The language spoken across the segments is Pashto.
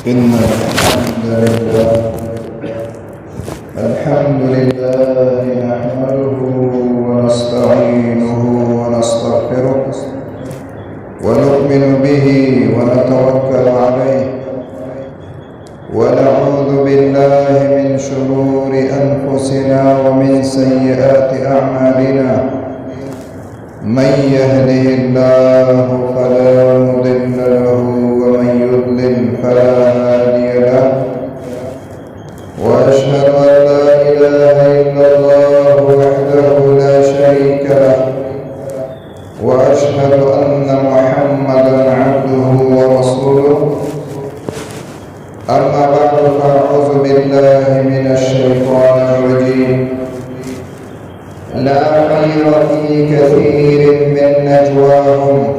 إن الحمد لله نحمده ونستعينه ونستغفره ونؤمن به ونتوكل عليه ونعوذ بالله من شرور أنفسنا ومن سيئات أعمالنا من يهده الله فلا مضل له ومن يضلل فلا هادي له وأشهد أن لا إله إلا الله وحده لا شريك له وأشهد أن محمدا عبده ورسوله أما بعد فأعوذ بالله من الشيطان الرجيم لا خير في كثير من نجواهم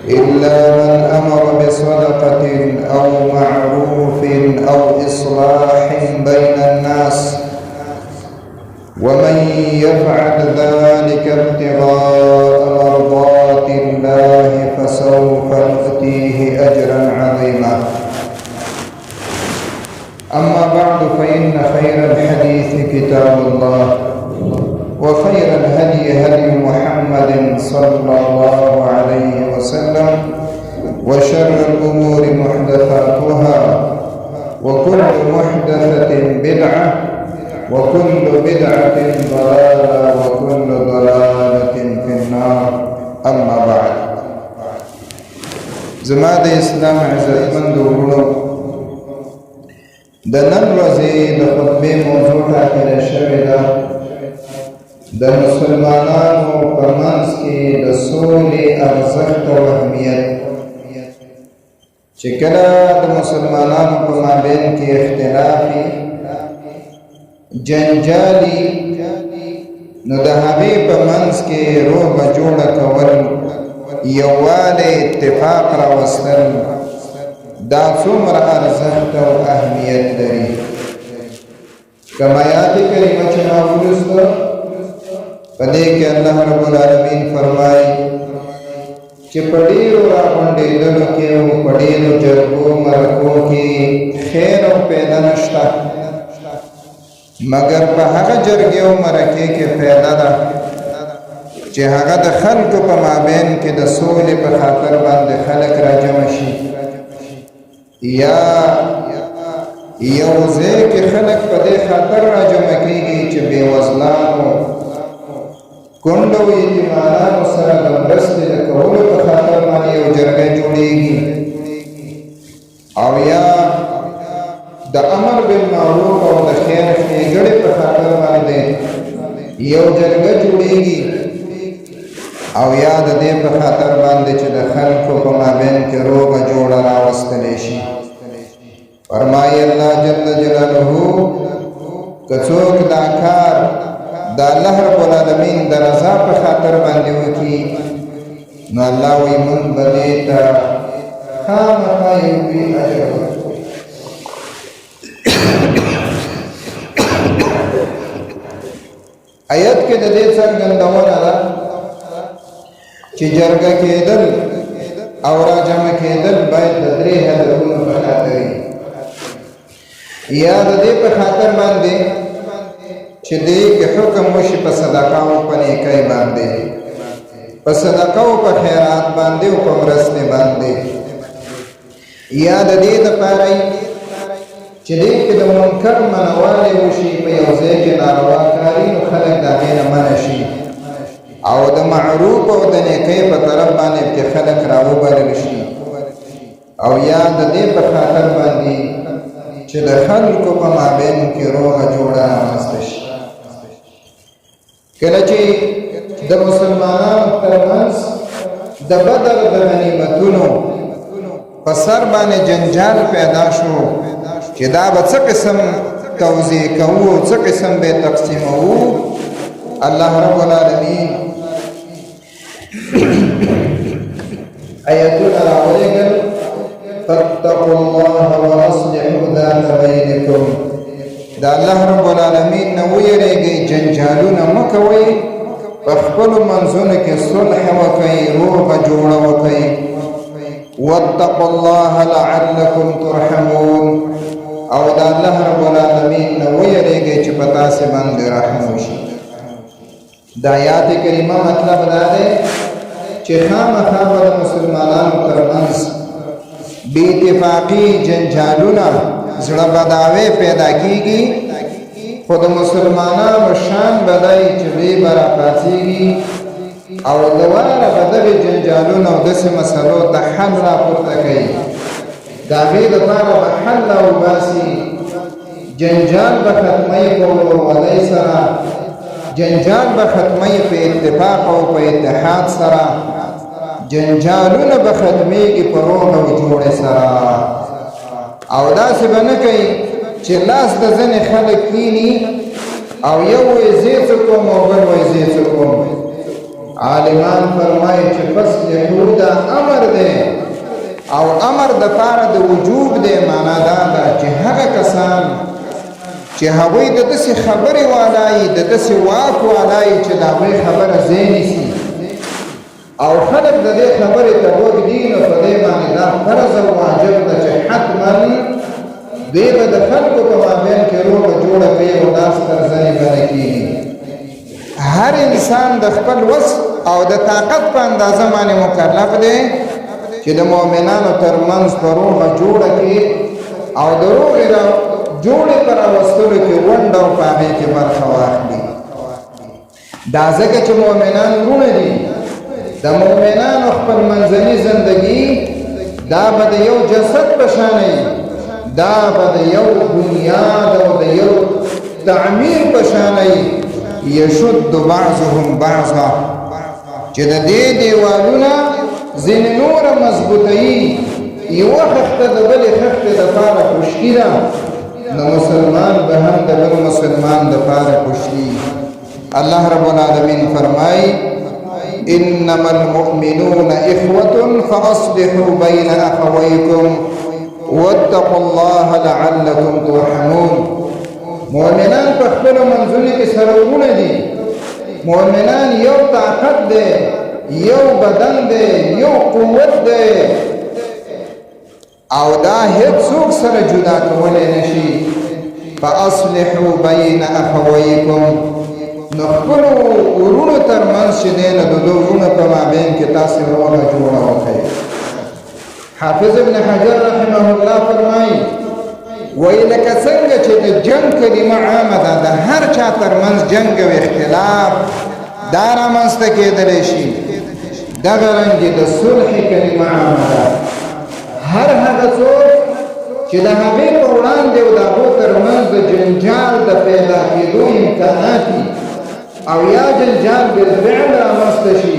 إلا من أمر بصدقة أو معروف أو إصلاح بين الناس ومن يفعل ذلك ابتغاء مرضات الله فسوف نؤتيه أجرا عظيما أما بعد فإن خير الحديث كتاب الله وخير الهدي هدي محمد صلى الله عليه وسلم وشر الأمور محدثاتها وكل محدثة بدعة وكل بدعة ضلالة وكل ضلالة في النار أما بعد زماد إسلام عزتمند ورونو د نن ورځې د خطبې موضوع ټاکل شوې ده د مسلمانانو په منځ کې د سولې ارزښت او اهمیت چې کله د مسلمانانو په مابین کې اختلافي جنجالي نو د هغې په منځ کې روغه جوړه کول یووالی اتفاق راوستل دا څومره ارزښت او اهمیت لري کوم آیات کریمه چې ما ولوسته په دې کې الله رب العالمین فرمایي چې په ډېرو راغونډېدلو کې او په ډېرو جرګو مرکو کې خیر او پیدا نشته مګر په هغه جرګې او مرکې کې پیدا ده چې هغه د خلکو په مابین کې د سولې په خاطر باندې خلک راجمع شي یا یو ځای کې خلک په دې خاطر راجمع کېږي چې بېوزلانو کونډو یتیمانانو سره د مرستې د کولو په خاطر باندې یو جرګه جوړېږي او یا د امر بالمعروف او د خیر ښېګړې په خاطر باندې یو جرګه جوړېږي او یا د دې په خاطر باندې چې د خلکو په مابین کې روغه جوړه راوستلی شي فرمایي الله جل جلاله که څوک دا کار د الله رب العالمین د رضا په خاطر باندې وکړي نو الله وایي موږ به دې ته خامخا یو لوی اجر ورکوو آیت کې د دې څرګندونه ده چې جرګه کېدل او راجمع کېدل باید د درې هدفونو په خاطر یا د دې په خاطر باندې چې دې کې حکم وشي په صدقه او په نیکۍ باندې په صدقه او په خیرات باندې او په مرستې باندې یا د دې دپاره چې دې کې د منکر منوالی وشي په یو ځای کې ناروا کاري نو خلک د هغې نه منع شي او د معروف او د نیکۍ په طرف باندې کې خلک راوبلل شي او یا د دې په خاطر باندې چې د خلکو په مابین کې روغه جوړه رامنځته شي کله چې د مسلمانانو ترمنځ د بدر د غنیمتونو په سر باندې جنجال پیدا شو چې دا به څه قسم توزیع کوو څه قسم به تقسیموو الله رب العالمین آیتونه راولېږل فاتقوا الله واصلحوا ذات بینکم دا الله رب العالمین نه ویریږئ جنجالونه مه کوئ په خپلو منځونو کې صلح وکئ روغه جوړه وکئ واتقوا الله لعلكم ترحمون او دا الله رب العالمین نو ویریږي چې پتا سي باندې رحم وشي. دا آیات کریمه مطلب دا دی چې خامخا د مسلمانانو ترمنځ بې اتفاقي جنجالونه زړه بداوي پیدا کیږي، خو د مسلمانانو شان بدای چې دوی به راپاڅېږي او دواره به دغې جنجالونه او داسې مسلو ته حل راپورته کوي، د هغې دپاره به حل راوباسي، جنجال به ختموي په ورورولۍ سره، جنجال به ختموي په اتفاق او په اتحاد سره، جنجالونه به ختمېږي په روح او جوړې سره. او داسې به نه کوي چې لاس د ځینې خلک کیني او یو وایي زه څه کوم او بل وایي زه څه کوم. عالمان فرمایي چې فصلحو دا امر دی او امر د پاره د وجوب دی. معنا دا ده چې هغه کسان چې هغوی د داسې خبرې والایي، د داسې واک والایي چې د هغوی خبره ځای نیسي او خلک د دې خبرې ته غوږ دي، نو په دې باندې دا فرض او واجب ده چې حتما دوی به د خلکو په مابین کې روغه جوړه کوي او لاس تر زنې به نه کېږي. هر انسان د خپل وس او د طاقت په اندازه باندې مکلف دی چې د مؤمنانو ترمنځ په روغه جوړه کړي او د روغې جوړې په راوستلو کې ونډه او په هغې کې برخه واخلي. دا ځکه چې مؤمنان وروڼه دي، د مؤمنانو خپل منځني زندگی دا به د یو جسد په شان وي، دا به د یو بنیاد او د یو تعمیر په شان وي. یشد بعضهم بعضا، چې د دې دیوالونه ځینې نوره مضبوطوي، یوه خښته د بلې خښتې دپاره خشکي ده، نو مسلمان به هم د بل مسلمان دپاره خشکي. الله رب العالمین فرمایي انما المؤمنون اخوة فاصلحوا بين اخويكم واتقوا الله لعلكم ترحمون. مؤمنان په خپلو منځونو کې سره وروڼه دي، مؤمنان یو طاقت دی، یو بدن دی، یو قوت دی او دا هیڅوک سره جدا کولی نشي. فاصلحوا بین اخویکم، نو خپلو ورونو ترمنځ چې دی نو د دو ورونو په مابین کې تاسې روغه جوړه وکړئ. حافظ ابن حجر رحمه الله فرمایي وایي لکه څنګه چې د جنګ کلمه عامه ده، د هر چا ترمنځ جنګ او اختلاف دا رامنځته کېدلی شي، دغه رنګې د صلح کلمه عامه ده. هر هغه څوک چې د هغې په وړاندې او د هغو ترمنځ د جنجال د پیدا کېدو امکانات وي او یا جنجال بالفعل رامنځته شي،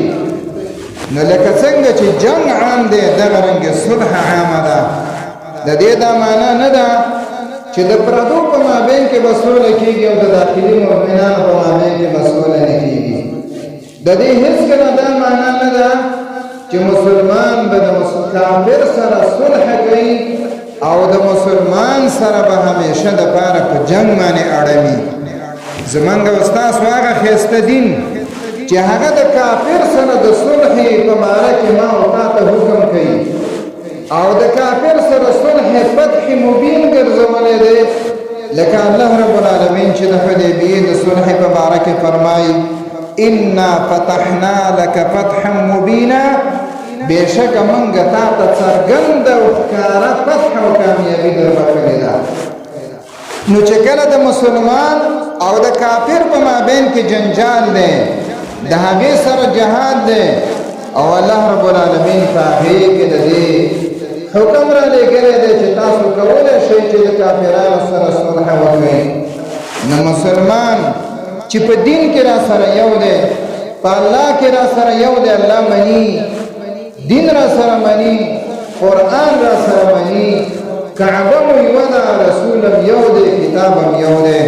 نو لکه څنګه چې جنګ عام دی دغه رنګې صلح عامه ده. د دې دا معنا نه ده چې د پردو په مابین کې به سوله کېږي او د داخلي مؤمنانو په مابین کې به سوله نه کېږي. د دې هېڅکله دا معنا نه ده چې مسلمان به د کافر سره صلح کوي او د مسلمان سره به همیشه دپاره په جنګ باندې اړوي. زمونږ او ستاسو هغه ښایسته دین چې هغه د کافر سره د صلح په باره کې ما او تا ته حکم کوي او د کافر سره صلح فتح مبین ګرځولی دی، لکه الله رب العالمین چې د حدیبیې د صلح په باره کې فرمایي انا فتحنا لك فتحا مبینا، بېشکه موږ تا ته څرګنده او ښکاره فتح او کامیابي در بخښلې ده. نو چې کله د مسلمان او د کافر په مابین کې جنجال دی، د هغې سره جهاد دی او الله رب العالمین په هغې کې د دې حکم را لېږلی دی چې تاسو کولی شئ چې د کافرانو سره صلح وکړئ. نو مسلمان چې په دین کې را سره یو دی، په الله کې را سره یو دی، الله مني، دین را سره مني، قرآن را سره مني، کعبه مو یوه ده، رسول هم یو دی، کتاب هم یو دی،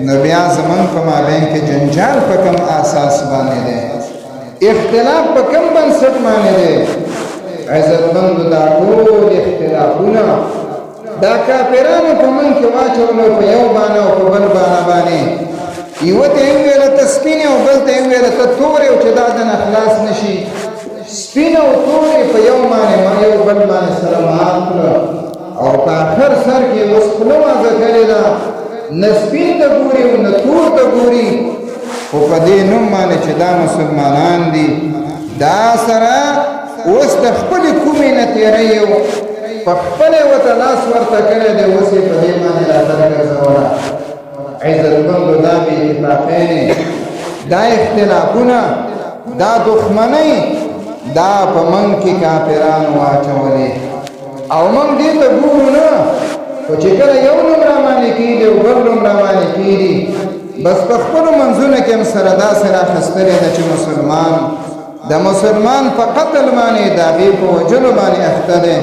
نو بیا زمونږ په مابین کې جنجال په کوم اساس باندې دی، اختلاف په کوم بنسټ باندې دی؟ عزتمندو دا ټول اختلافونه دا کافرانو په من کې واچولو په یو بانه او په بل بانه باندې، یوه ته یې وویله ته سپینې او بل ته یې وویله ته تورې او چې دا دنه خلاص نشي، سپین او تورې په یو باندې ما یو بل باندې سره مات کړه او په آخر سر کې اوس خوله مازه کړې ده نه سپین ته ګوري او نه تور ته ګوري خو په دې نوم باندې چې دا مسلمانان دي دا سره اوس د خپلې کومې نه تېری یو په خپله ورته لاس ورته کړی دی اوس یې په دې باندې راتګ ګرځوله عزتمندو دا بې اتفاقۍ دا اختلافونه دا دښمنۍ دا په موږ کې کافرانو واچولې او موږ دې ته ګورو نه خو چې کله یو نوم راباندې کېږي او بل نوم راباندې کېږي بس په خپلو منځونو کې هم سره داسې راخیستلې ده چې د مسلمان په قتل باندې د هغې په وژلو باندې اخته دی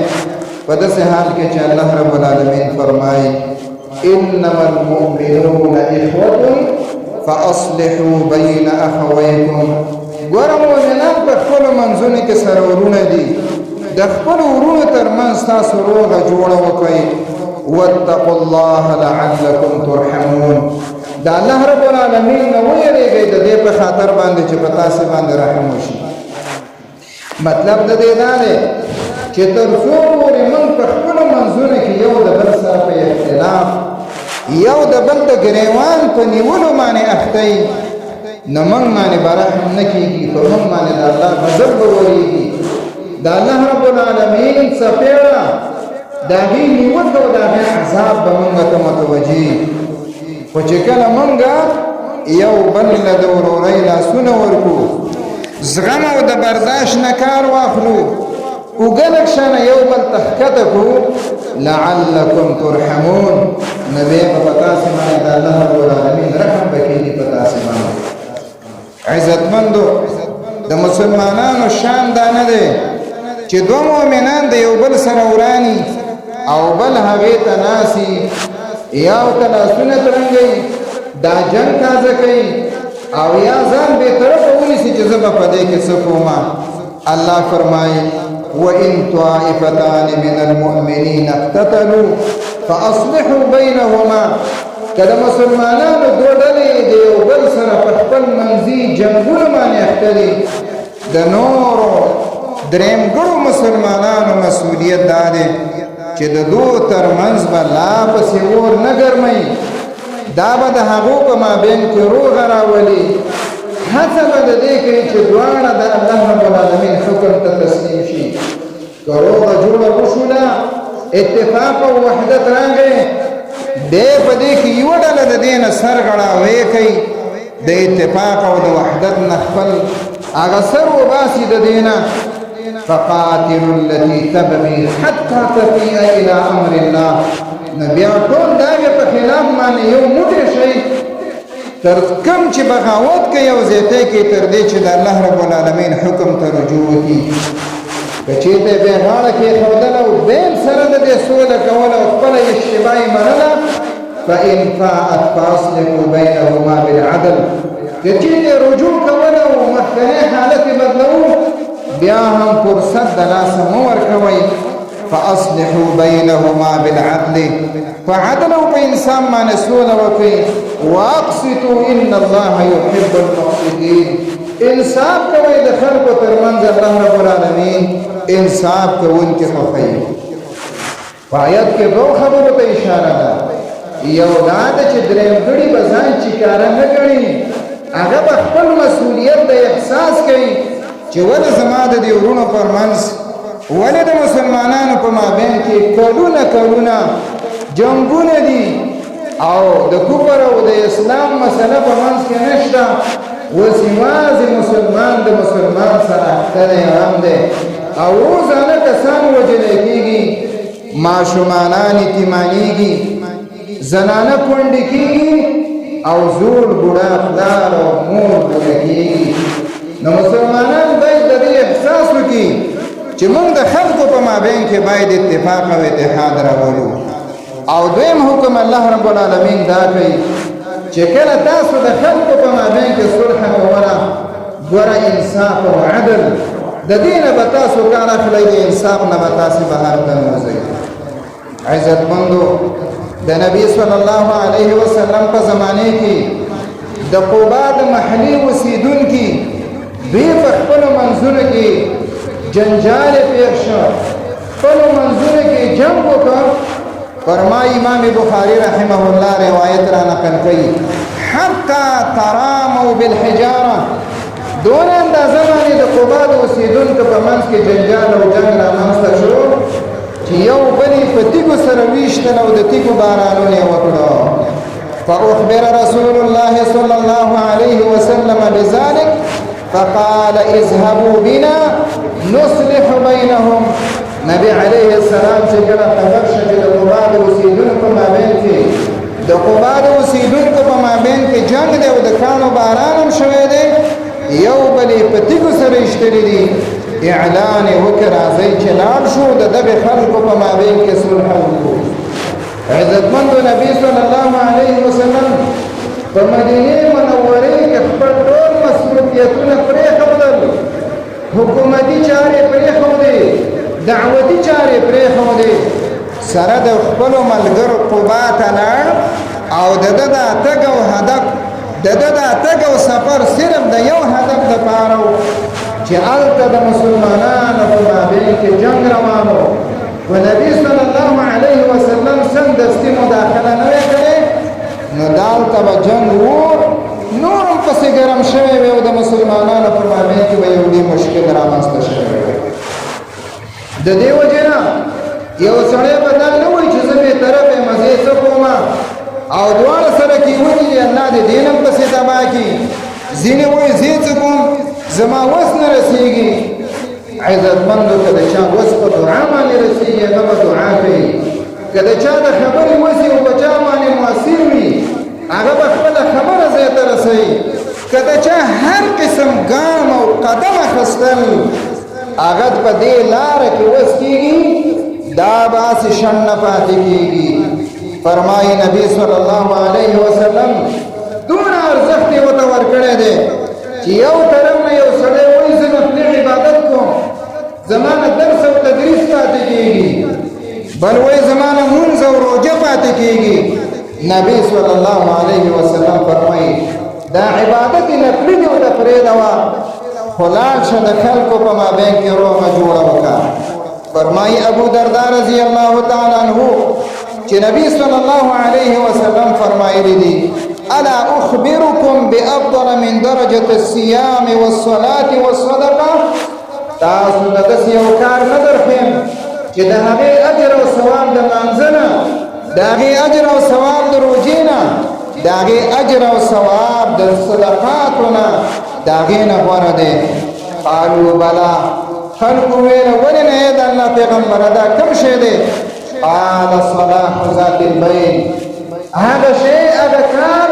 په داسې حال کې چې الله رب العالمین فرمایي انما المؤمنون اخوة فاصلحوا بین اخویکم ګوره مؤمنان په خپلو منځونو کې سره ورونه دي د خپلو ورونو ترمنځ تاسو روغه جوړه وکړئ واتقوا الله لعلکم ترحمون دا الله رب العالمین نه ویریږئ د دې په خاطر باندې چې په تاسې باندې رحم وشي مطلب د دې دا دی چې تر څو پورې موږ په خپلو منځونو کې یو د بل سره په اختلاف یو د بل د ګریوان په نیولو باندې اخته یي نو موږ باندې به رحم نه کېږي په موږ باندې د الله غضب به ورېږي د الله رب العالمین څپېړه د هغې نیوکه او د هغې عذاب به موږ ته متوجه خو چې کله موږ یو بل له د ورورۍ لاسونه ورکړو زغم او د برداشت نه کار واخلو اوږه لږ شانه یو بل ته ښکته کړو لعلکم ترحمون نو بیا به په تاسې باندې د الله رب العالمین رحم به کېږي په تاسې باندې عزتمندو د مسلمانانو شان دا نه دی چې دوه مؤمنان د یو بل سره وراني او بل هغې ته ناسي یا ورته لاسونه ترنګوي دا جنګ تازه کوي او یا ځان بې طرفه ونیسي چې زه به په دې کې څه کومه الله فرمایي وإن طائفتان من المؤمنين اقتتلوا فأصلحوا بينهما کله مسلمانانو دوه ډلې د یو بل سره په خپل منځي جنګونو باندې اخته دي د نورو درېمګړو مسلمانانو مسؤلیت دا دی چې د دوو ترمنځ به لا پسې اور نه ګرموي دا به د هغو په مابین کې روغه راولي هڅه به د دې کوي چې دواړه د الله رب العالمین حکم ته تسلیم شي که روغه جوړه وشوله اتفاق او وحدت راغی بیا په دې کې یوه ډله د دې نه سرغړاوی کوي د اتفاق او د وحدت نه خپل هغه سر وباسي د دې نه فقاتلوا التي تبغي حتى تفيء الى امر الله نو بیا ټول د هغې په خلاف باندې یو موټی شئ تر کوم چې بغاوت کوي او زیاتی کوي تر دې چې د الله رب العالمین حکم ته رجوع وکړي که چېرته بیا غاړه کېښودله او بیا سره د دې سوله کوله او خپله اشتباه یې منله فإن فاءت فأصلحوا بینهما بالعدل که چېرته رجوع کوله او مخکنی حالت یې بدلوو بیا هم فرصت د لاسه مه ورکوئ فأصلحوا بينهما بالعدل فعدل او په انسان باندې سوله وکړئ واقسطوا ان الله يحب المقسطين انصاف کوئ د خلکو ترمنځ الله رب العالمین انصاف کوونکي خوښوي په آیت کې دوه خبرو ته اشاره ده یو دا ده چې درېمګړي به ځان چیکاره نه ګڼي هغه به خپل مسؤلیت د احساس کوي چې ولې زما د دې وروڼو پر منځ ولې د مسلمانانو په مابین کې کلونه جنګونه دي او د کفر او د اسلام مسله په منځ کې نشته اوس یوازې مسلمان د مسلمان سره اخته دی غم دی او روزانه کسان وژلی کېږي ماشومانان یتیمانېږي زنانه کونډې کېږي او زوړ بوډا پلار او مور بوډه کېږي نو مسلمانان باید د دې احساس وکړي چې موږ د خلکو په مابین کې باید اتفاق او اتحاد راولو او دویم حکم الله رب العالمین دا کوي چې کله تاسو د خلکو په مابین کې صلح کوله ګوره انصاف او عدل د دې نه به تاسو کار اخلئ د انصاف نه به تاسې بهر ته نوځئ عزتمندو د نبي صلی الله علیه وسلم په زمانې کې د قبا د محلي اوسېدونکي دوی په خپلو منځونو کې جنجال پیښ شو خپلو منځونو کې جنګ وکړ فرمایي امام بخاري رحمه الله روایت را نقل کوي حتی تراموا بالحجاره دون اندازه باندې د قبا د اوسېدونکو په منځ کې جنجال او جنګ رامنځته شو چې یو بل یې په تیږو سره ویشتل او د تیږو بارانونه یې وکړو فأخبر رسول الله صلى الله عليه وسلم بذلك فقال اذهبوا بنا نصلح بينهم نبی علیه السلام چې کله خبر شو چې د قبا د اوسېدونکو په مابین کې د قبا د اوسېدونکو په مابین کې جنګ دی او د کاڼو باران هم شوی دی یو بل یې په تیږو سره ایشتلي دي اعلان یې وکړ راځئ چې لاړ شو د دغې خلکو په مابین کې صلح وکړو عزتمندو نبی صلی الله علیه وسلم په مدینې منورې کې خپل ټول مسؤلیتونه پرېښودل حکومتي چارې پرېښودې دعوتي چارې پرېښودې سره د خپلو ملګرو قبا ته لاړ او د ده دا تګ او هدف د ده دا تګ او سفر صرف د یو هدف دپاره و چې هلته د مسلمانانو په مابین کې جنګ روان و و نبي صلی الله علیه وسلم سمدستي مداخله نه وی کړې نو دالته به جنګ و نور هم پسې ګرم شوی وی او د مسلمانانو په مابین کې به یو ډېر مشکل رامنځته شوی وی د دې وجې نه یو سړی به دا نه وایي چې زه بېطرفه یم زه یې څه کومه او دواړه سره کې ونیږي الله دې دین هم پسې تباه کړي ځینې وایي زه یې څه کوم زما وس نه رسېږي عزتمندو که د چا وس په دعا باندې رسېږي هغه به دعا کوي که د چا د خبرې وسي او په چا باندې مؤثر وي هغه به خپله خبره ځای ته رسوي که د چا هر قسم ګام او قدم اخیستل هغه په دې لاره کې وس کېږي دا به هسې شڼ نه پاتې کېږي فرمایي نبی صلی الله علیه وسلم دونه ارزښت یې ورته ورکړی دی چې یو طرف نه یو سړی وایي زه نفلي عبادت کوم زما نه درس او تدریس پاتې کېږي بل وایي زما نه مونځ او روژه پاتې کېږي نبی صلی الله علیه وسلم فرمایي دا عبادت نفلي دې ورته پرېږدوه خو لاړ شه د خلکو په مابین کې روغه جوړه وکړه فرمایي ابو درداء رضی الله تعالی عنه چې نبی صلی الله علیه وسلم فرمایلی دي الا اخبركم بافضل من درجه الصيام والصلاه والصدقه تاسو د دې یو کار نه درخم چې د هغه اجر او ثواب د مانځنه د هغه اجر او ثواب د روزینه د هغه اجر او ثواب د صدقاتونه د هغه نه غوړه دي قالوا بلا خلق ویل ولې نه د الله پیغمبر دا کوم شی دی قال صلاح ذات البين هذا شيء هذا کار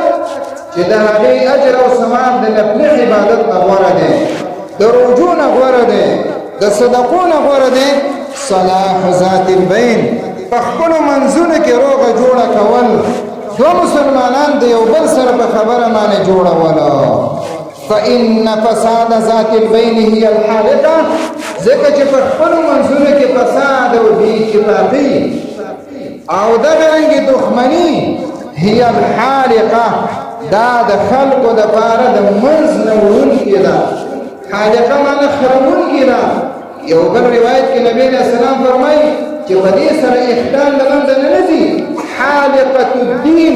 چې د هغې اجر او ثواب د نفلي عبادت نه غوره دی د روژو نه غوره دی د صدقو نه غوره دی صلاح ذات البين په خپلو منځونو کې روغه جوړه کول دوه مسلمانان د یو بل سره په خبره باندې جوړولو فإن فساد ذات البين هي الحالقة ځکه چې په خپلو منځونو کې فساد او بې اتفاقي او دغرنګې دښمني هي الحالقه دا د خلکو دپاره د منځ نه وړونکې ده حالقه معنی خرمونکې ده یو بل روایت کې نبی علیه السلام فرمایي چې په دې سره اختان له منځه نه ځي حالقه الدین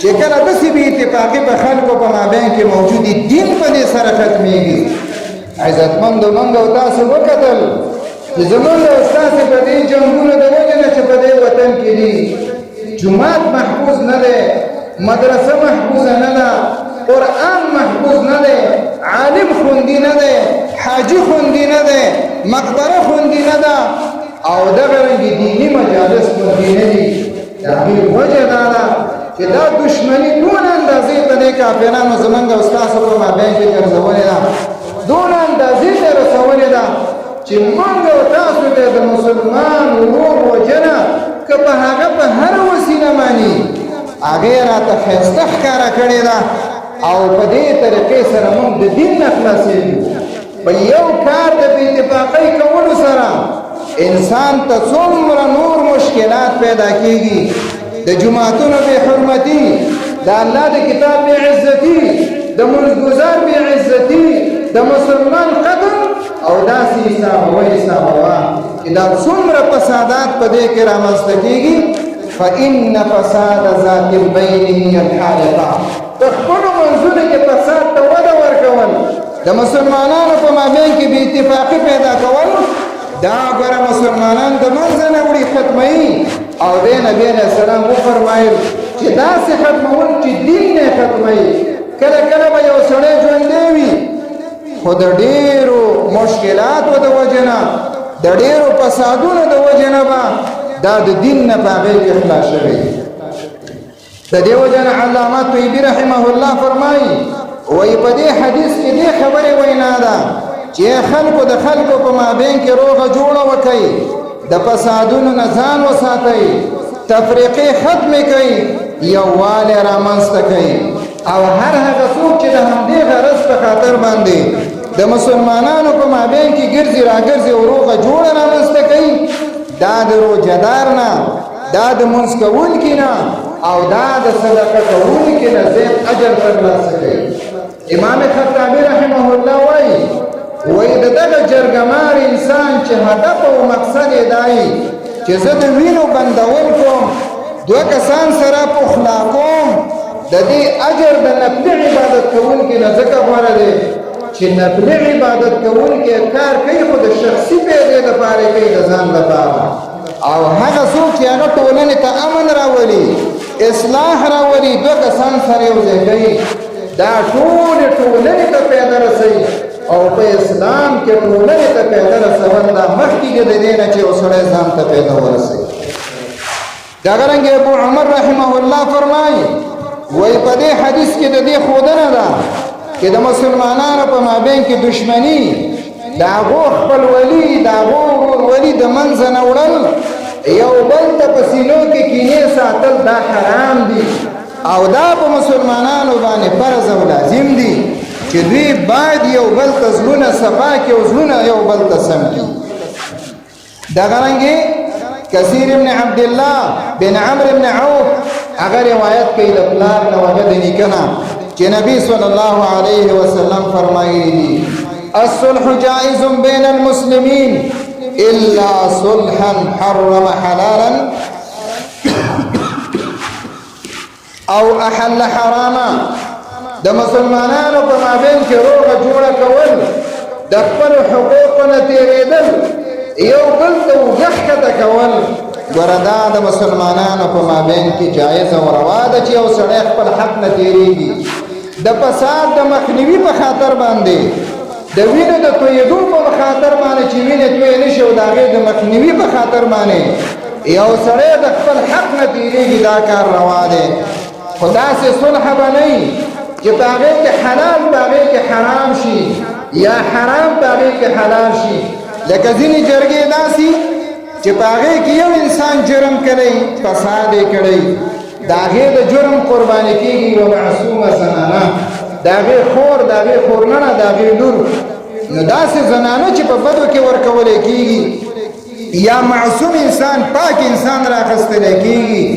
چې کله داسې بې اتفاقي په خلکو په مابین کې موجودي دین په دې سره ختمېږي عزتمندو موږ او تاسو وکتل چې زموږ او ستاسې په دې جنګونو د وجې نه چې په دې وطن کې دي جومات محفوظ نه دی مدرسه محفوظه نه ده قرآن محفوظ نه دی عالم خوندي نه دی حاجي خوندي نه دی مقبره خوندي نه ده او دغرنګې دیني مجالس خوندي نه دي د هغې وجه دا ده چې دا دشمني دون اندازې په دې کافرانو زموږ او ستاسو په مابین کې ګرځولې ده دون اندازې ته رسولې ده چې موږ او تاسو ته د مسلمان ورور وجنه که په هغه په هر وسیله باندې هغې راته ښایسته ښکاره کړې ده او په دې طریقې سره موږ د دین نه خلاصېږو په یو کار د بې اتفاقۍ کولو سره انسان ته څومره نور مشکلات پیدا کېږي د جماعتونو بې حرمتي د الله د کتاب بې عزتي د ملکګزار بې عزتي د مسلمان قدر او داسې حسابوه چې دا څومره فسادات په دې کې رامنځته کېږي. فإن فساد ذات البین هي الحالقه، د خپلو منځونو کې فساد ته وده ورکول، د مسلمانانو په مابین کې بې اتفاقي پیدا کول، دا ګوره مسلمانان د منځه نه وړي، ختموي. او دې نبي علیه السلام وفرمایل چې داسې ختمول چې دین نه ختموي. کله کله به یو سړی ژوندی وي خو د ډېرو مشکلاتو د وجې نه، د ډېرو فسادونو د وجې نه به دا د دین نه په هغې کې خلاص شوی. د دې وجه نه علامه طیبي رحمه الله فرمایي وایي په دې حدیث کې دې خبرې وینا ده چې خلکو د خلکو په مابین کې روغه جوړه وکړئ، د فسادونو نه ځان وساتئ، تفریقې ختمې کړئ، یووالی رامنځته کړئ. او هر هغه څوک چې د همدې غرض په خاطر باندې د مسلمانانو په مابین کې ګرځي راګرځي او روغه جوړه رامنځته کوي، دا د روجهدار نه، دا د منځ کوونکي نه، او دا د صدقه کوونکي نه زیات اجر ترلاسه کوي. امام خطابي رحمه الله وایي د دغه جرګمار انسان چې هدف او مقصد یې دی چې زه د وینو بندول کوم، دوه کسان سره پخلا کوم، د دې اجر د نفلي عبادت کوونکي نه ځکه غوره دی چې نفلي عبادت کوونکي کار کوي خو د شخصي پیدې لپاره کوي، د ځان لپاره. او هغه څوک چې هغه ټولنې ته امن راولي، اصلاح راولي، دوه کسان سره یو ځای کوي، دا ټولې ټولنې ته پیدا رسوي. او په اسلام کې ټولنې ته پیدا رسول دا مخکې د دې نه چې یو سړی ځان ته پیدا ورسوي. دغه رنګې ابو عمر رحمه الله فرمایي وایي په دې حدیث کې د دې ښودنه ده چې د مسلمانانو په مابین کې دشمني، د هغو خپلولي، د هغو ورورولي د منځه نه وړل، یو بل ته په سینو کې کینې ساتل دا حرام دي. او دا په مسلمانانو باندې فرض او لازم دي چې دوی باید یو بل ته زړونه صفا کړي او زړونه یو بل ته سم کړي. دغه رنګې کثیر بن عبدالله بن عمرو بن عوف هغه روایت کوي د پلار نه هغه د نیکه نه چې نبی صلی الله علیه وسلم فرمایلی دي الصلح جائز بین المسلمین الا صلحا حرم حلالا او احل حراما. د مسلمانانو په مابین کې روغه جوړه کول، د خپل حقوقو نه تېرېدل، یو بل ته اوږه ښکته کول، ګوره دا د مسلمانانو په مابین کې جایز او روا ده چې یو سړی خپل حق نه تېرېږي. د فساد د مخنیوي په خاطر باندې، د وینو د تویېدو په خاطر باندې چې وینې تویې نه شي او د هغې د مخنیوي په خاطر باندې یو سړی د خپل حق نه تېرېږي، دا کار روا دی. خو داسې صلح به نه وي چې په هغې کې حلال په هغې کې حرام شي یا حرام په هغې کې حلال شي. لکه ځینې جرګې داسې چې په هغې کې یو انسان جرم کړی، فساد یې کړی، د هغې د جرم قرباني کېږي یوه معصومه زنانه، د هغې خور، د هغې خورننه، د هغې لور. نو داسې زنانه چې په بدو کې ورکولی کېږي یا معصوم انسان، پاک انسان راخیستلی کېږي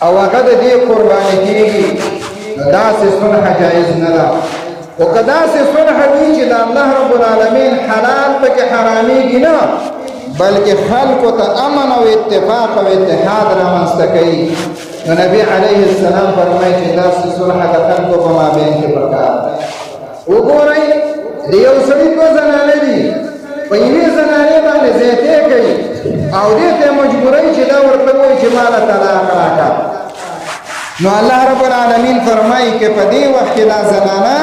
او هغه د دې قرباني کېږي، نو داسې صلح جایز نه ده. خو که داسې صلح وي چې د الله رب العالمین حلال پکې حرامېږي نه، بلکې خلکو ته امن او اتفاق او اتحاد رامنځته کوي، نو نبي علیه السلام فرمایي چې داسې صلح د خلکو په مابین کې پکار ده. وګورئ د یو سړي دوه زنانې دي، په یوې زنانې باندې زیاتې کوي او دې ته مجبوروي چې دا ورته وایي چې ما له طلاق راکړه. نو الله رب العالمین فرمایي که په دې وخت کې دا زنانه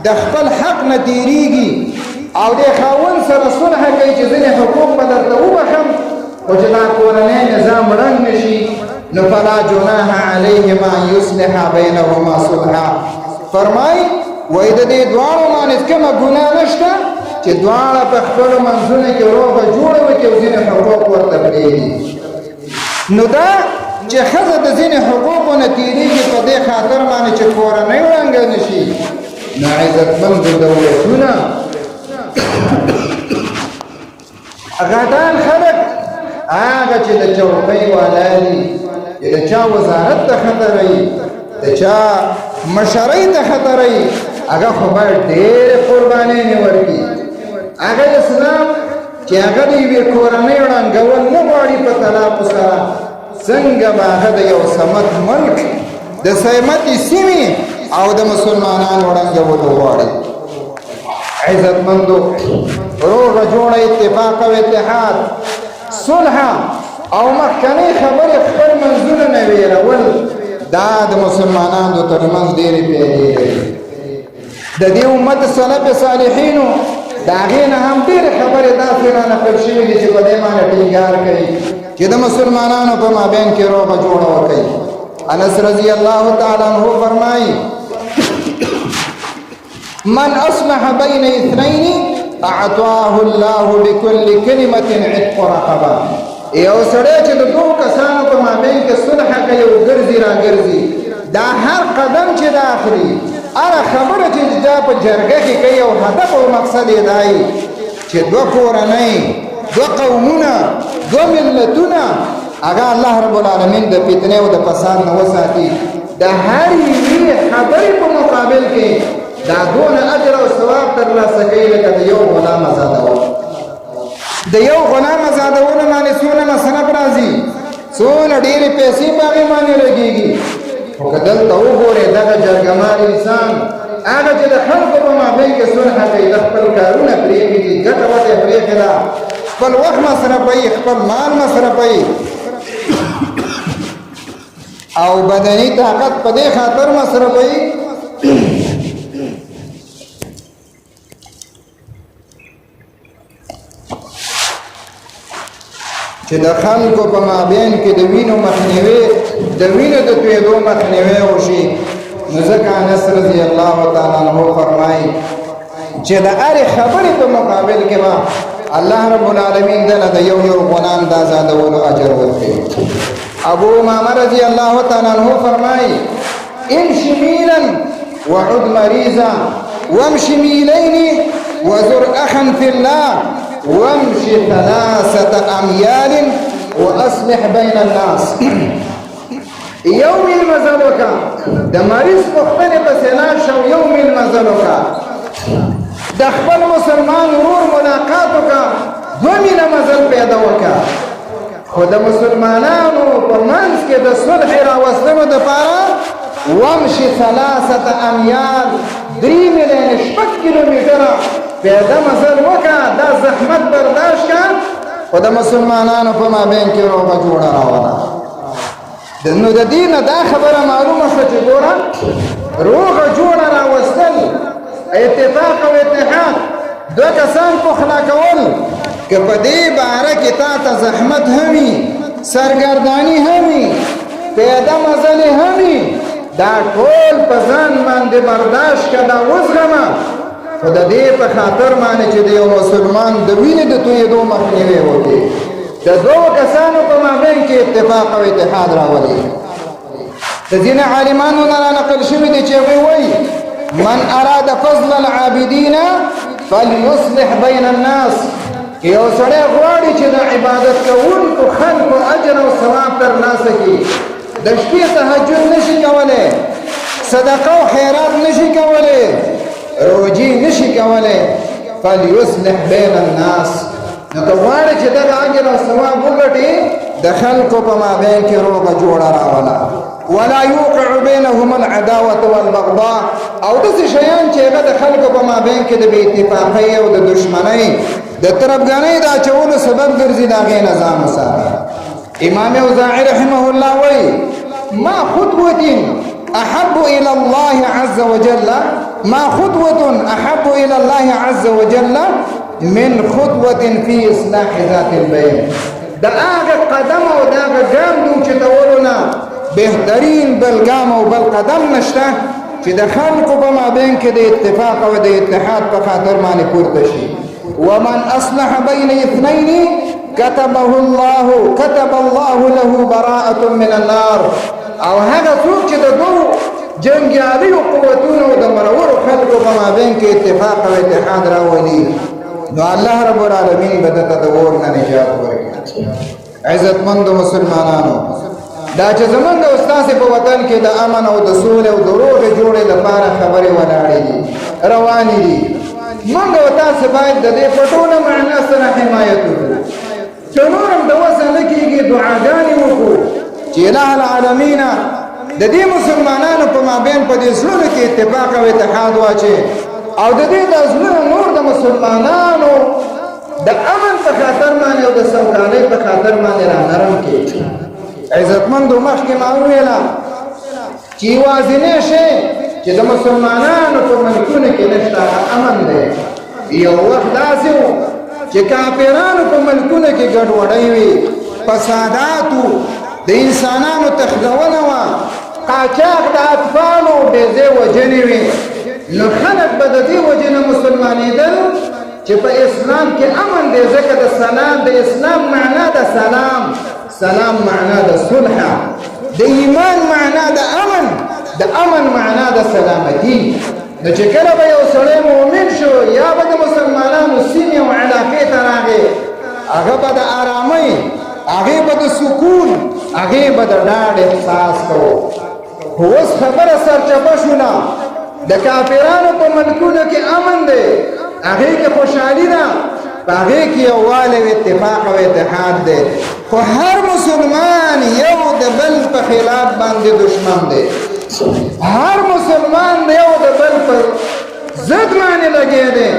د خپل حق نه تېرېږي او د خاوند سره صلح کوي چې ځینې حقوق به درته وبخم خو چې دا کورنی نظام ړنګ نه شي، نو فلا جناح علیهما ان یصلح بینهما صلحا. فرمایي وایي د دې دواړو باندې کومه ګناه نشته چې دواړه په خپلو منځونو کې روغه جوړه وکړي او ځینې حقوق ورته پرېږدي. نو دا چې ښځه د ځینې حقوقو نه تېرېږي په دې خاطر باندې چې کورنۍ ړنګه نه شي، نو عزتمندو دولتونه غټان خلک هغه چې د چوکۍ والا دي، د چا وزارت ته خطروي، د چا مشرۍ ته خطروي، هغه خو باید ډېرې قربانۍ ورکړي. هغه اسلام چې هغه د یوې کورنۍ ړنګول نه غواړي په طلاقو سره، څنګه به هغه د یو سمت ملک د سمتې سیمې او د مسلمانانو ړنګول غواړي؟ عزتمندو، روغه جوړه اتفاق او اتحاد، صلح او مخکنۍ خبرې خپل منځونه نه ویرول، دا د مسلمانانو ترمنځ ډېرې پیدې لري. د دې امت سلف صالحینو د هغې نه هم ډېرې خبرې داسې رانقل شوي دي چې په دې باندې ټینګار کوي چې د مسلمانانو په مابین کې روغه جوړه وکړي. انس رضی الله تعالی عنہ فرمایي: من اصلح بین اثنین اعطاه الله بكل كلمه عتق رقبه. یو سړی چې د دوه کسانو په مابین کې صلح کوي او ګرځي راګرځي، دا هر قدم چې دا اخلي، هره خبره چې دا په جرګه کې کوي او هدف او مقصد یې دا وي چې دوه کورنۍ، دوه قومونه، دوه ملتونه هغه الله رب العالمین د فتنې او د فساد نه وساتي. د هر یوې خبرې په مقابل کې دا دونه اجر او ثواب ترلاسه کوي لکه د یو غلام ازادول. د یو غلام ازادولو باندې څونه مصرف راځي، څونه ډېرې پیسې په هغې باندې لګېږي. خو که دلته وګورې دغه جرګمال انسان هغه چې د خلکو په مابین کې صلح کوي، د خپل کارونه پرېږدي، ګټه وټه یې پرېښې ده، خپل وخت مصرفوي، خپل مال مصرفوي او بدني طاقت په دې خاطر مصرفوي چې د خلکو په مابین کې د وینو مخنیوي، د وینو د تویدو مخنیوي وشي. نو ځکه انس رضی الله تعالی عنہ فرمایي چې د هرې خبرې په مقابل کې به الله رب العالمین دله د یو یو غلام د ازادولو اجر ورکوي. ابو امامه رضی الله تعالی عنہ فرمایي: امشي میلا وعد مریضا وامشي میلین وزر اخا فی الله وامشي 3 اميال واصلح بين الناس. یو میل مزل وکړه، د مریض پوښتنې پسې لاړ شه او یو میل مزل وکړه، د خپل مسلمان ورور ملاقات وکړه، 2 میله مزل پیدا وکړه. خو د مسلمانانو په منځ کې د صلح راوستلو دپاره وامشي 3 اميال 3 میله یعنې 6 کیلومیټره پیدا مزل وکړه، دا زحمت برداشت کړه، خو د مسلمانانو په مابین کې روغه جوړه راوله. نو د دې نه دا خبره معلومه شوه چې ګوره روغه جوړه راوستل، اتفاق او اتحاد، 2 کسان پخلا کول، که په دې باره کې تا ته زحمت هم وي، سرګرداني هم وي، پیدا مزلې هم وي، دا ټول په ځان باندې برداشت کړه، دا وزغمه. خو د دې په خاطر باندې چې د یو مسلمان د وینې د تویېدو مخنیوی وکړي، د 2 کسانو په مابین کې اتفاق او اتحاد راولي. د ځینې عالمانو نه رانقل شوي دي چې هغوی وایي: من اراد فضل العابدین فلیصلح بین الناس. یو سړی غواړي چې د عبادت کوونکو خلکو اجر او ثواب ترلاسه کړي، د شپې تهجد نشي کولی، صدقه او خیرات نشي کولی، روجي نشي کولی، فلیصلح بین الناس. نو که غواړي چې دغه اجر او ثواب وګټي، د خلکو په مابین کې روغه جوړه راوله. ولا يوقع بينهم العداوه والبغضاء. او داسې شیان چې هغه د خلکو په مابین کې د بې اتفاقۍ او د دشمنۍ د طرفګانۍ د اچولو سبب ګرځي، د هغې نه ځان وساتي. امام اوزاعي رحمه الله وایي: ما خطوة احب الى الله عز وجل، ما خطوة احب الى الله عز وجل من خطوة في اصلاح ذات البين. دا هغه قدم او دا هغه ګام د اوچتولو نه بهترین بل ګام او بل قدم نشته چې د خلکو په مابین کې د اتفاق او د اتحاد په خاطر باندې پورته شي. ومن اصلح بین اثنین كتب الله له براءة من النار. او هغه څوک چې د 2 جنګیالیو قوتونو د مرورو خلکو په مابین کې اتفاق او اتحاد راولي، نو الله رب العالمین به دته د اور نه نجات ورکړي. عزتمندو مسلمانانو، دا چې زمونږ او ستاسې په وطن کې د امن او د سولې او د روغې جوړې لپاره خبرې ولاړې دي روانې دي موږ او تاسې باید د دې په ټوله معنا سره حمایت وکړو که نور هم د وسه نه کېږي دعاګانې وکړو چې اله العالمین د دې مسلمانانو په مابین په دې زړونو کې اتفاق او اتحاد واچي او د دې د زړونو نور د مسلمانانو د امن په خاطر باندې او د سوکالۍ په خاطر باندې را نرم کړي عزتمندو مخکې ما وویله چې یوازینی شی چې د مسلمانانو په ملکونو کې نشته امن دی یو وخت داسې و چې کافرانو په ملکونو کې ګډوډۍ وي فساداتو د انسانانو تخدونه وه قاچاق د اطفالو بېځې وژنې وي نو خلک به د دې وجې نه مسلمانېدل چې په اسلام کې امن دی ځکه د سلام د اسلام معنا د سلام معنا د صلح د ایمان معنا د امن معنا د سلامتی نو چې کله به یو سړی مؤمن شو یا به د مسلمانانو سیمې او علاقې ته راغی هغه به د آرامۍ هغې به د سکون هغې به د ډاډ احساس کوو خو اوس خبره سرچپه شوله د کافرانو په ملکونو کې امن دی هغې کې خوشحالي ده په هغې کې یووالی او اتفاق او اتحاد دی خو هر مسلمان یو د بل په خلاف باندې دشمن دی هر مسلمان یو د بل په ضد باندې لګیا دی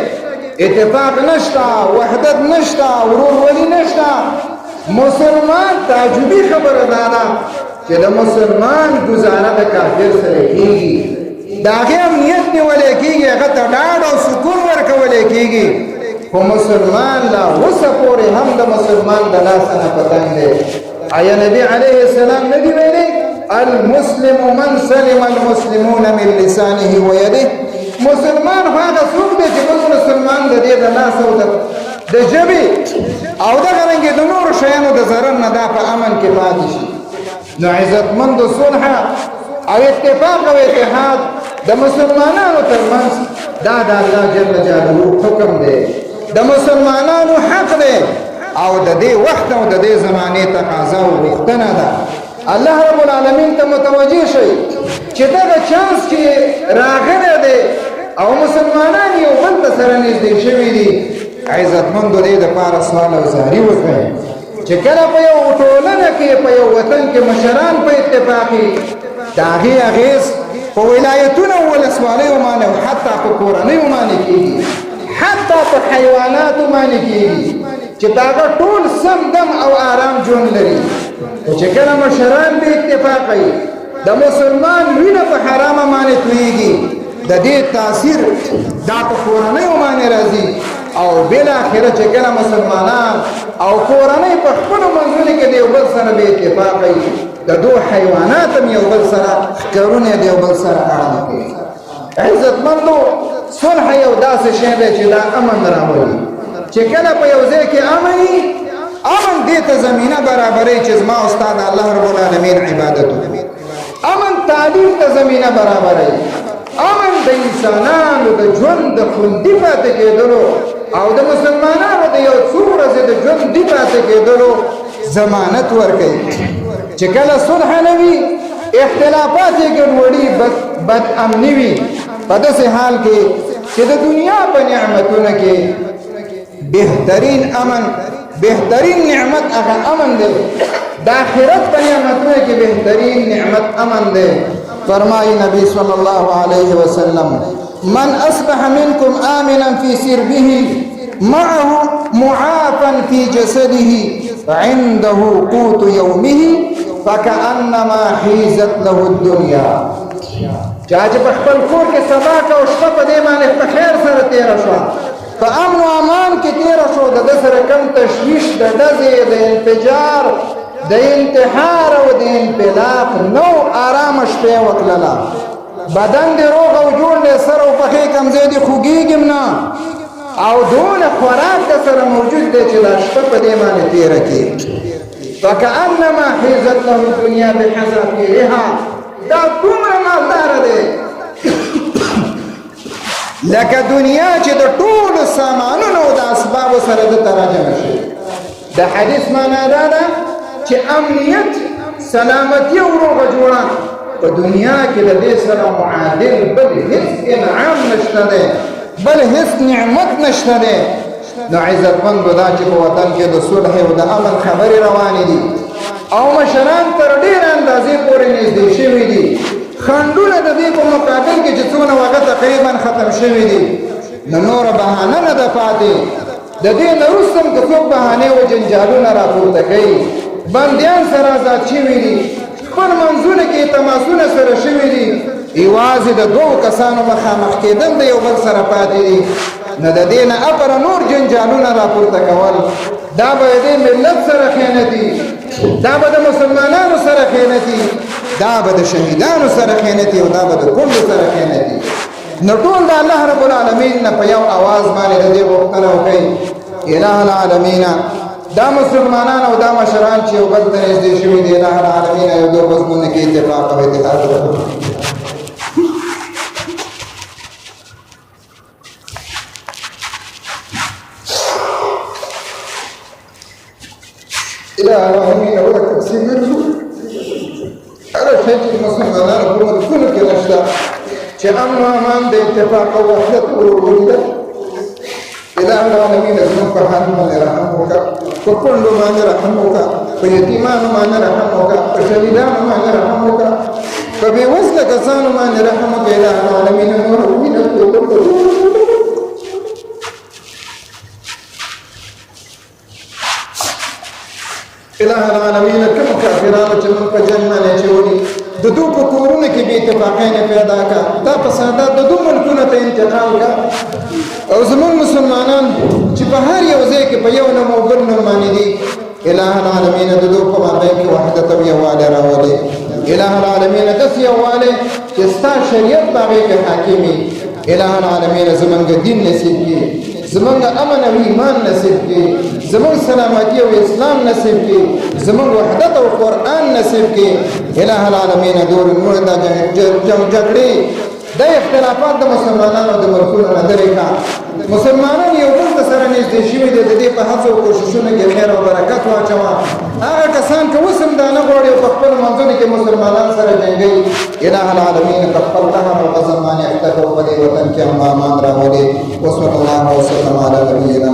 اتفاق نشته وحدت نشته ورورولي نشته مسلمان تعجبي خبره دا ده چې د مسلمان ګزاره د کافر سره کېږي د هغې امنیت نیولی کېږي هغه ته ډاډ او سکون ورکولی کېږي خو مسلمان لا اوسه پورې هم د مسلمان د لاسه نه په تنګ دی آیا نبي علیه السلام نه دي ویلي المسلم من سلم المسلمون من لسانه ویده مسلمان خو هغه څوک دی چې بل مسلمان د دې د لاس او د ژبې او دغه رنګې د نورو شیانو د ضرر نه دا په امن کې پاتې شي نو عزتمندو صلح او اتفاق او اتحاد د مسلمانانو ترمنځ دا د الله جل جلاله حکم دی د مسلمانانو حق دی او د دې وخت او د دې زمانې تقاضا او غوښتنه ده الله رب العالمین ته متوجه شئ چې دغه چانس چې راغلی دی او مسلمانان یو بل ته سره نږدې شوي دي عزتمندو دې دپاره سوال او زاري وکړئ چې کله په یو ټولنه کې په یو وطن کې مشران په اتفاقي د هغې اغېز په ولایتونو او ولسوالیو باندې او حتی په کورنیو باندې کېږي حتی په حیواناتو باندې کېږي چې د هغه ټول سم دم او آرام ژوند لري خو چې کله مشران بې اتفاقه وي د مسلمان وینه په حرامه باندې تویېږي د دې تاثیر دا په کورنیو باندې راځي او بالاخره چې کله مسلمانان او کورنۍ په خپلو منځونو کې د یو بل سره بې اتفاقه وي د دو حیوانات هم یو بل سره ښکرونه د یو بل سره اړه کوي عزتمندو صلح یو داسې شی دی چې دا امن راولي چې کله په یو ځای کې امن وي امن دې ته زمینه برابروي چې زما او ستا د الله رب العالمین عبادت وکړي امن تعلیم ته زمینه برابروي امن د انسانانو د ژوند د خوندي پاتې کېدلو او د مسلمانانو د یو څو ورځې د ژوندي پاتې کېدلو ضمانت ورکوي چې کله صلح نه وي اختلافات یې ګډوډي بد امني وي په داسې حال کې چې د دنیا په نعمتونو کې بهترین امن بهترین نعمت هغه امن دی د آخرت په نعمتونو کې بهترین نعمت امن دی فرمایي نبی صلی الله علیه وسلم من اصبح منکم آمنا فی سربه معه معافا فی جسده عنده قوت یومه فکأنما حیزت له الدنیا چا چې په خپل کور کې سبا کا او شپه په دې باندې په خیر سره تېره شوه په امن و امان کې تېره شو د ده سره کم تشویش د ډزې د انفجار د انتحار او د انفلاق نو آرامه شپې وکړله بدن دې روغ او جوړ دی سر او پښې کمزی دي خوږېږم نه او دونه خوراک د سره موجود دی چې دا شپه په دې باندې تېره کړي فکأنما حیزت له الدنیا بحذافیرها دا دومره مالداره دی لکه دنیا چې د ټولو سامانونو او د اسبابو سره د تراجمه شي د حدیث معنا دا ده چې امنیت سلامتی او روغه جوړه په دنیا کې د دې سره معادل بل هیڅ انعام نشته دی، بل هیڅ نعمت نشته دی. نو عزتمندو دا چې په وطن کې د صلح او د امن خبرې روانې دي او مشران تر ډېرې اندازې پورې نږدې شوي دي، خنډونه د دې په مقابل کې چې څونه وخت تقریبا ختم شوي دي، نو نوره بهانه نه ده پاتې. د دې نه وروسته هم که څوک بهانې و جنجالونه راپورته کوي، بندیان سره آزاد شوي دي، خپل منځونه کې تماسونه سره شوي دي، یوازې د دوو کسانو مخامخ کېدل د یو بل سره پاتې دي. نو د دې نه اپره نور جنجالونه راپورته کول، دا به د ملت سره خیانتي، دا به د مسلمانانو سره خیانتي، دا به د شهیدانو سره خیانتي او دا به د کونډو سره خیانتي. نو ټول د الله رب العالمین نه په یو اواز باندې د دې غوښتنه وکړئ، اله العالمین دا مسلمانان او دا مشران چې یو بل ته نږدې شوي دي، اله العالمین یو دو بزمونه کې اتفاق او اتحاد وکړي. اله العالمین ورک تقسیم ورکړو هر شی چې مسلمانانو په ملکونو کې نشته چې امن و امان د اتفاق او وحدت ورورولي ده. اله العالمین زموږ په حال باندې رحم وکړه، په کونډو باندې رحم وکړه، په یتیمانو باندې رحم وکړه، په شهیدانو باندې رحم وکړه، په بېوزله کسانو باندې رحم وکړه. اله العالمین نور مینه اله العالمین کوم کافرانو چې موږ په جنګ باندې اچولي، د دوی په کورونو کې بې اتفاقۍ نه پیدا کړه، دا فسادات د دوی ملکونو ته انتقال کړه. او زموږ مسلمانان چې په هر یو ځای کې په یو نوم او بل نوم باندې دي، اله العالمین د دوی په مابین کې وحدت او یووالی راولي. اله العالمین داسې یووالی چې ستا شریعت په هغې کې حاکم وي. اله العالمین زموږ دین نصیب کړي، زموږ امن او ایمان نصیب کړي، زموږ سلامتی او اسلام نصیب کړي، زموږ وحدت او قرآن نصیب کړي. اله العالمین دور نور دا جګړې د اختلافات د مسلمانانو د ملکونو نه لرې کړه. مسلمانان یو بل ته سره نږدې شوي دي، د دې په هڅو او کوششونو کې خیر او برکت واچوه. هغه کسان که اوس هم دا نه غواړي او په خپلو منځونو کې مسلمانان سره جنګوي، اله العالمین په خپل قهر او غضب باندې اخته کړو، په دې وطن کې هم امان راولي. وصلی الله وسلم علی نبینا